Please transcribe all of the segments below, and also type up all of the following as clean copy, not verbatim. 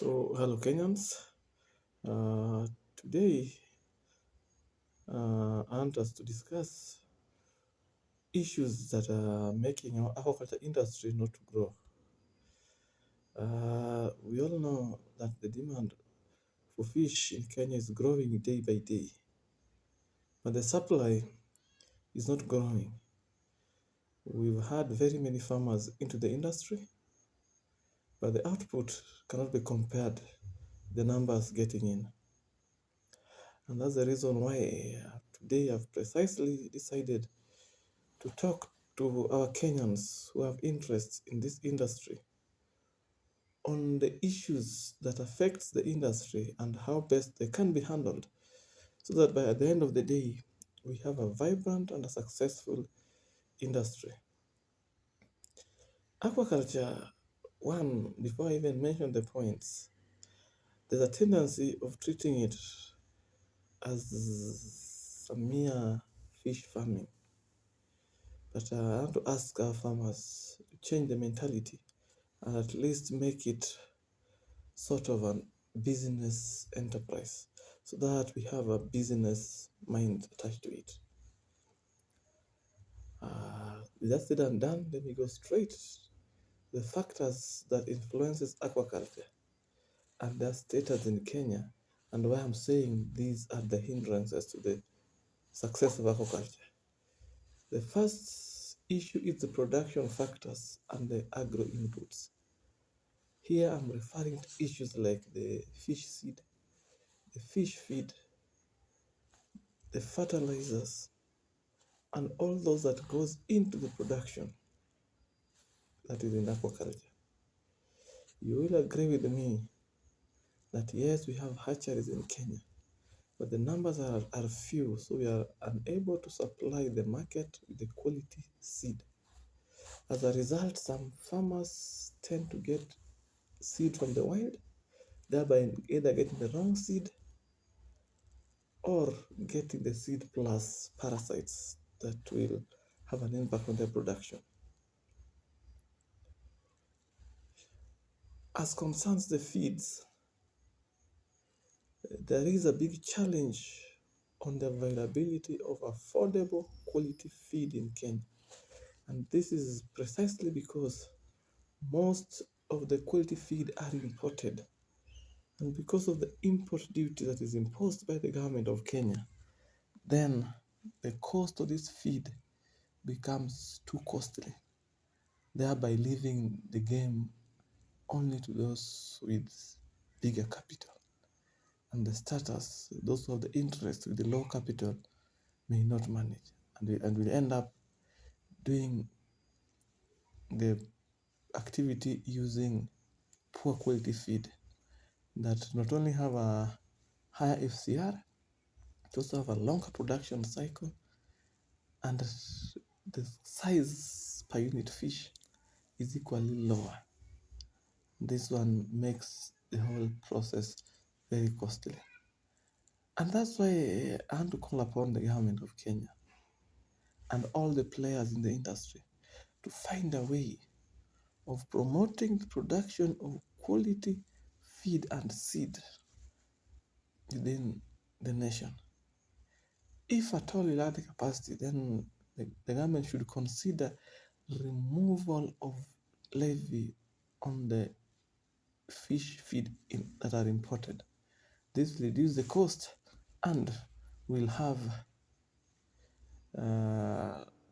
Hello Kenyans. Today, I want us to discuss issues that are making our aquaculture industry not to grow. We all know that the demand for fish in Kenya is growing day by day, but the supply is not growing. We've had very many farmers into the industry, but the output cannot be compared with the numbers getting in. And that's the reason why today I've precisely decided to talk to our Kenyans who have interest in this industry on the issues that affects the industry and how best they can be handled so that by the end of the day we have a vibrant and a successful industry. Aquaculture, one, before I even mention the points, there's a tendency of treating it as a mere fish farming. But I have to ask our farmers to change the mentality and at least make it sort of a business enterprise so that we have a business mind attached to it. With that said and done, let me go straight. The factors that influences aquaculture and their status in Kenya, and why I'm saying these are the hindrances to the success of aquaculture. The first issue is the production factors and the agro inputs. Here I'm referring to issues like the fish seed, the fish feed, the fertilizers, and all those that goes into the production that is in aquaculture. You will agree with me that yes, we have hatcheries in Kenya, but the numbers are few, so we are unable to supply the market with the quality seed. As a result, some farmers tend to get seed from the wild, thereby either getting the wrong seed or getting the seed plus parasites that will have an impact on their production. As concerns the feeds, there is a big challenge on the availability of affordable quality feed in Kenya. And this is precisely because most of the quality feed are imported. And because of the import duty that is imposed by the government of Kenya, then the cost of this feed becomes too costly, thereby leaving the game only to those with bigger capital. And the status, those who have the interest with the low capital may not manage, and will end up doing the activity using poor quality feed that not only have a higher FCR, it also have a longer production cycle, and the size per unit fish is equally lower. This one makes the whole process very costly. And that's why I want to call upon the government of Kenya and all the players in the industry to find a way of promoting the production of quality feed and seed within the nation. If at all we lack the capacity, then the government should consider removal of levy on the fish feed that are imported. This will reduce the cost and will have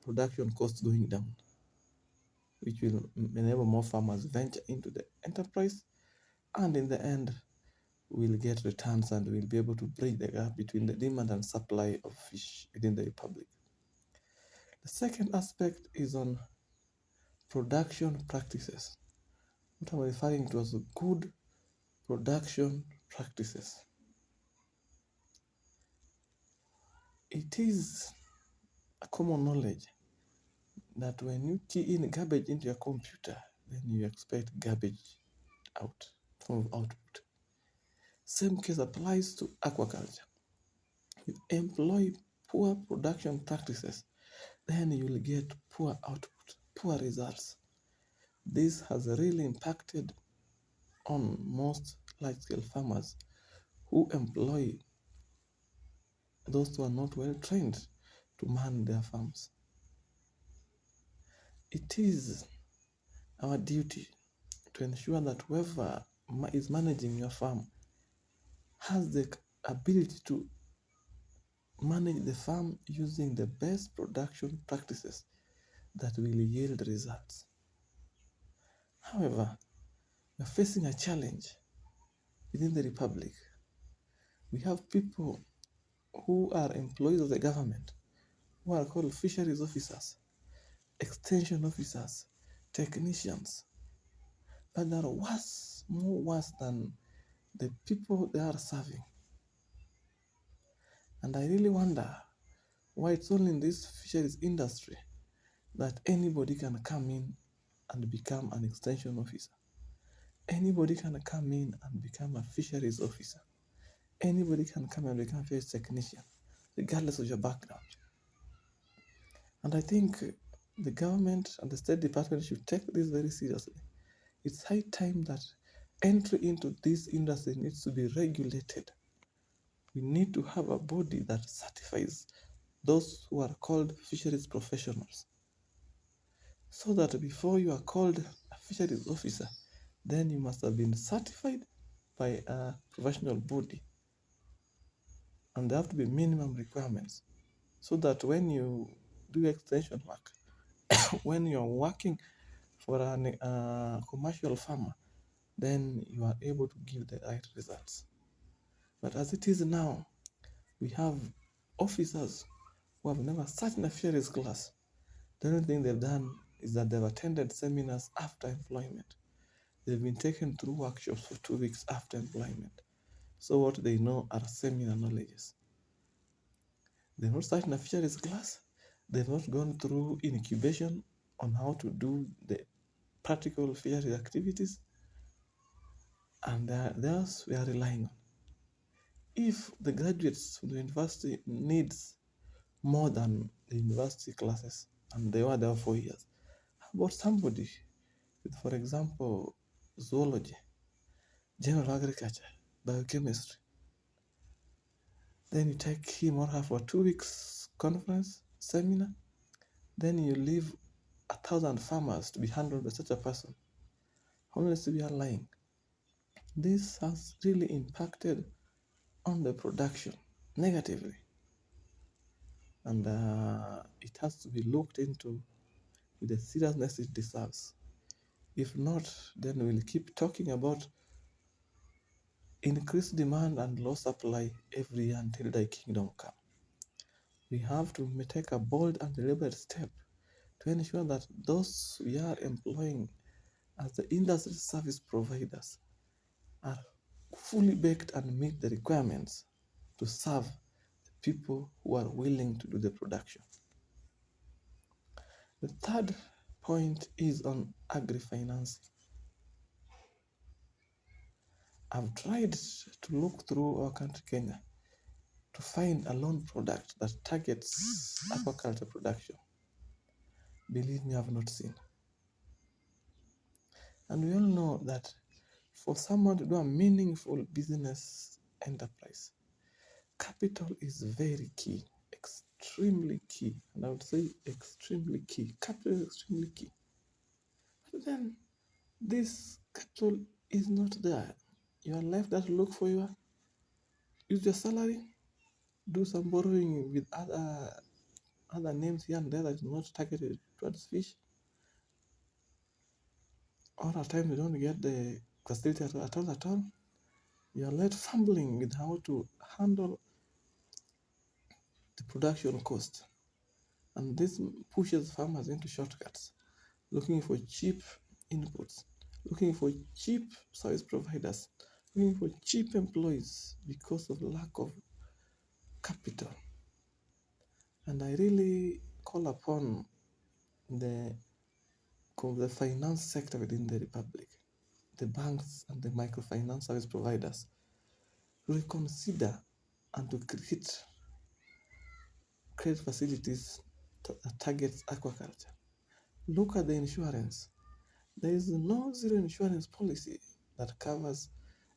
production costs going down, which will enable more farmers venture into the enterprise, and in the end we'll get returns and we'll be able to bridge the gap between the demand and supply of fish within the republic. The second aspect is on production practices. What I'm referring to as good production practices. It is a common knowledge that when you key in garbage into your computer, then you expect garbage out from output. Same case applies to aquaculture. You employ poor production practices, then you will get poor output, poor results. This has really impacted on most large-scale farmers who employ those who are not well trained to man their farms. It is our duty to ensure that whoever is managing your farm has the ability to manage the farm using the best production practices that will yield results. However, we are facing a challenge within the Republic. We have people who are employees of the government who are called fisheries officers, extension officers, technicians, but they are worse, more worse than the people they are serving. And I really wonder why it's only in this fisheries industry that anybody can come in and become an extension officer. Anybody can come in and become a fisheries officer. Anybody can come and become a fisheries technician, regardless of your background. And I think the government and the State Department should take this very seriously. It's high time that entry into this industry needs to be regulated. We need to have a body that certifies those who are called fisheries professionals, so that before you are called a fisheries officer, then you must have been certified by a professional body, and there have to be minimum requirements, so that when you do extension work, when you're working for a commercial farmer, then you are able to give the right results. But as it is now, we have officers who have never sat in a fisheries class. The only thing they've done is that they've attended seminars after employment. They've been taken through workshops for 2 weeks after employment. So what they know are seminar knowledges. They've not sat in a fisheries class. They've not gone through incubation on how to do the practical fisheries activities. And thus we are relying on. If the graduates from the university needs more than the university classes, and they were there 4 years, how about somebody with, for example, zoology, general agriculture, biochemistry? Then you take him or her for 2 weeks conference, seminar, then you leave 1,000 farmers to be handled by such a person. Honestly, we are lying. This has really impacted on the production negatively, and it has to be looked into with the seriousness it deserves. If not, then we'll keep talking about increased demand and low supply every year until thy kingdom come. We have to take a bold and deliberate step to ensure that those we are employing as the industry service providers are fully baked and meet the requirements to serve the people who are willing to do the production. The third point is on agri-financing. I've tried to look through our country, Kenya, to find a loan product that targets aquaculture production. Believe me, I've not seen. And we all know that for someone to do a meaningful business enterprise, capital is very key, extremely key. And I would say extremely key. Capital is extremely key. But then this capital is not there. You are left there to look for use your salary, do some borrowing with other names here and there that is not targeted towards fish. Or at times you don't get the facility at all. You are left fumbling with how to handle the production cost. And this pushes farmers into shortcuts, looking for cheap inputs, looking for cheap service providers, looking for cheap employees because of lack of capital. And I really call upon the finance sector within the Republic, the banks and the microfinance service providers, to reconsider and to create credit facilities that targets aquaculture. Look at the insurance. There is no zero insurance policy that covers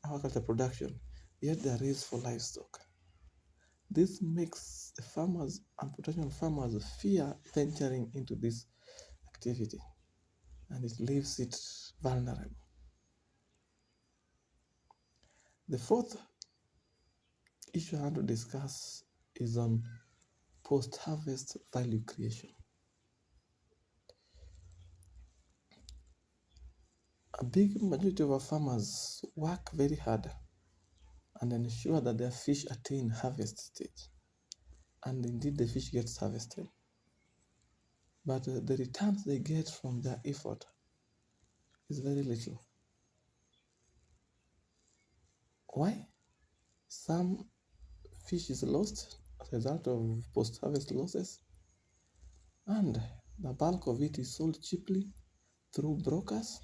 aquaculture production, yet there is for livestock. This makes the farmers and potential farmers fear venturing into this activity, and it leaves it vulnerable. The fourth issue I want to discuss is on post-harvest value creation. A big majority of our farmers work very hard and ensure that their fish attain harvest stage. And indeed, the fish gets harvested. But the returns they get from their effort is very little. Why? Some fish is lost as a result of post-harvest losses, and the bulk of it is sold cheaply through brokers